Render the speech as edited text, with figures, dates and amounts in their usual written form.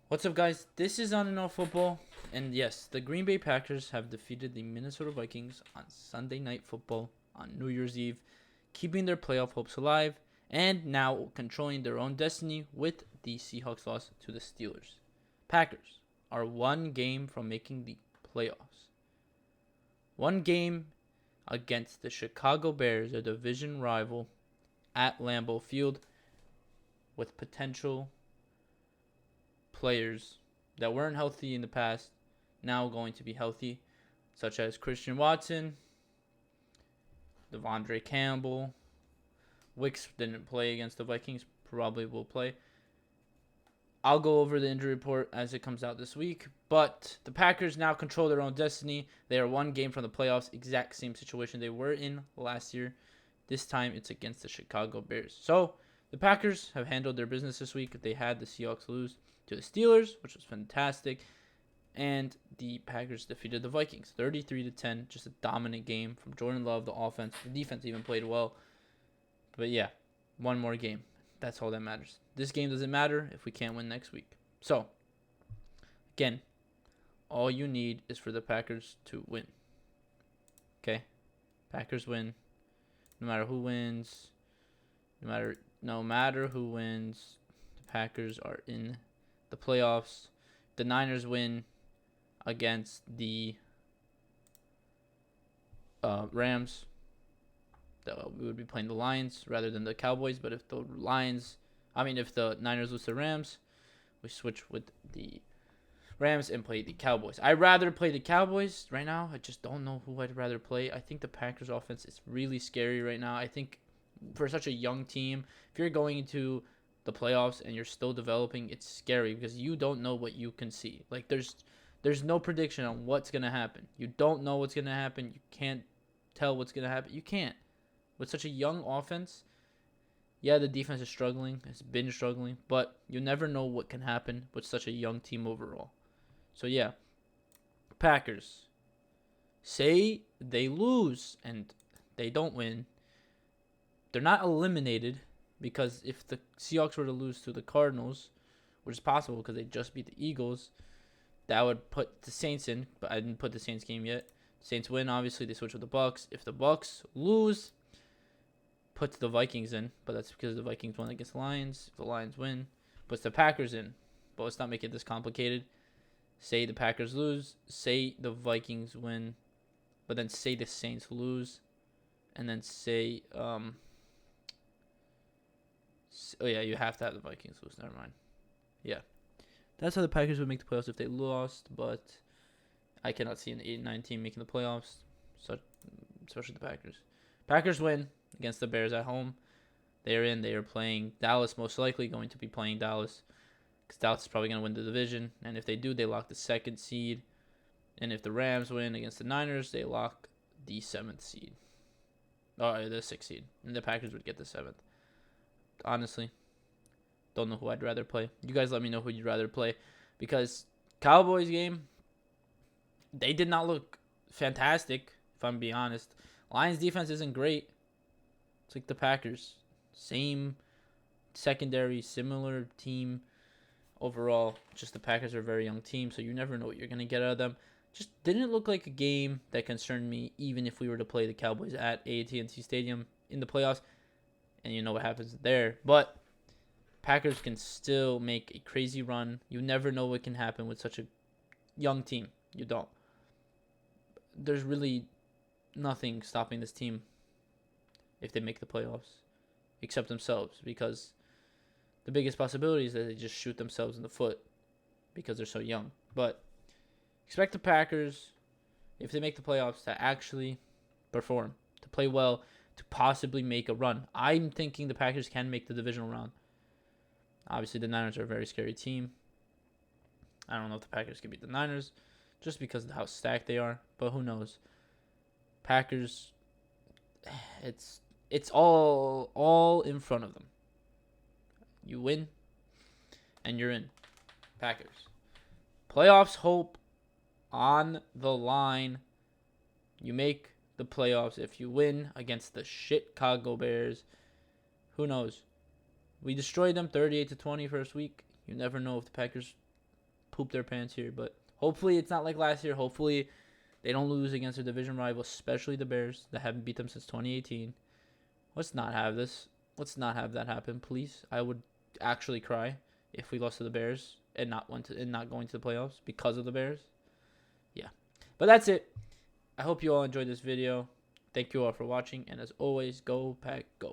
What's up, guys? This is On&Off Football, and yes, the Green Bay Packers have defeated the Minnesota Vikings on Sunday Night Football on New Year's Eve, keeping their playoff hopes alive, and now controlling their own destiny with the Seahawks loss to the Steelers. Packers are one game from making the playoffs. One game against the Chicago Bears, a division rival, at Lambeau Field, with potential players that weren't healthy in the past now going to be healthy, such as Christian Watson, Devondre Campbell. Wicks didn't play against the Vikings, probably will play. I'll go over the injury report as it comes out this week, but the Packers now control their own destiny. They are one game from the playoffs, exact same situation they were in last year. This time it's against the Chicago Bears. So the Packers have handled their business this week. They had the Seahawks lose to the Steelers, which was fantastic, and the Packers defeated the Vikings 33-10. Just a dominant game from Jordan Love. The offense, the defense even played well. But yeah, one more game. That's all that matters. This game doesn't matter if we can't win next week. So, again, all you need is for the Packers to win. Okay? Packers win. No matter who wins, no matter who wins, the Packers are in the playoffs. The Niners win against the Rams. We would be playing the Lions rather than the Cowboys. But if the Niners lose to Rams, we switch with the Rams and play the Cowboys. I'd rather play the Cowboys right now. I just don't know who I'd rather play. I think the Packers offense is really scary right now. I think for such a young team, if you're going into the playoffs and you're still developing, it's scary because you don't know what you can see. Like there's no prediction on what's going to happen. You don't know what's going to happen. You can't tell what's going to happen. You can't. With such a young offense, yeah, the defense is struggling. It's been struggling, but you never know what can happen with such a young team overall. So yeah, Packers. Say they lose and they don't win. They're not eliminated because if the Seahawks were to lose to the Cardinals, which is possible because they just beat the Eagles, that would put the Saints in, but I didn't put the Saints game yet. Saints win, obviously they switch with the Bucks. If the Bucks lose, puts the Vikings in, but that's because the Vikings won against the Lions. If the Lions win, puts the Packers in. But let's not make it this complicated. Say the Packers lose, say the Vikings win, but then say the Saints lose, and then say you have to have the Vikings lose. Never mind. Yeah, that's how the Packers would make the playoffs if they lost, but I cannot see an 8-9 team making the playoffs, so especially the Packers. Packers win against the Bears at home. They are in. They are playing Dallas, most likely going to be playing Dallas because Dallas is probably going to win the division. And if they do, they lock the 2nd seed. And if the Rams win against the Niners, they lock the 7th seed. Or the 6th seed. And the Packers would get the 7th. Honestly, don't know who I'd rather play. You guys let me know who you'd rather play. Because Cowboys game, they did not look fantastic, if I'm being honest. Lions defense isn't great. It's like the Packers. Same secondary, similar team overall. Just the Packers are a very young team, so you never know what you're going to get out of them. Just didn't look like a game that concerned me, even if we were to play the Cowboys at AT&T Stadium in the playoffs. And you know what happens there. But Packers can still make a crazy run. You never know what can happen with such a young team. You don't. There's really nothing stopping this team if they make the playoffs, except themselves, because the biggest possibility is that they just shoot themselves in the foot because they're so young. But expect the Packers, if they make the playoffs, to actually perform, to play well, to possibly make a run. I'm thinking the Packers can make the divisional round. Obviously, the Niners are a very scary team. I don't know if the Packers can beat the Niners just because of how stacked they are, but who knows. Packers, it's all in front of them. You win, and you're in. Packers. Playoffs hope on the line. You make the playoffs if you win against the Chicago Bears. Who knows? We destroyed them 38-20 first week. You never know if the Packers poop their pants here. But hopefully it's not like last year. Hopefully they don't lose against their division rival, especially the Bears that haven't beat them since 2018. Let's not have this. Let's not have that happen, please. I would actually cry if we lost to the Bears and not going to the playoffs because of the Bears. Yeah. But that's it. I hope you all enjoyed this video. Thank you all for watching, and as always, go Pack Go.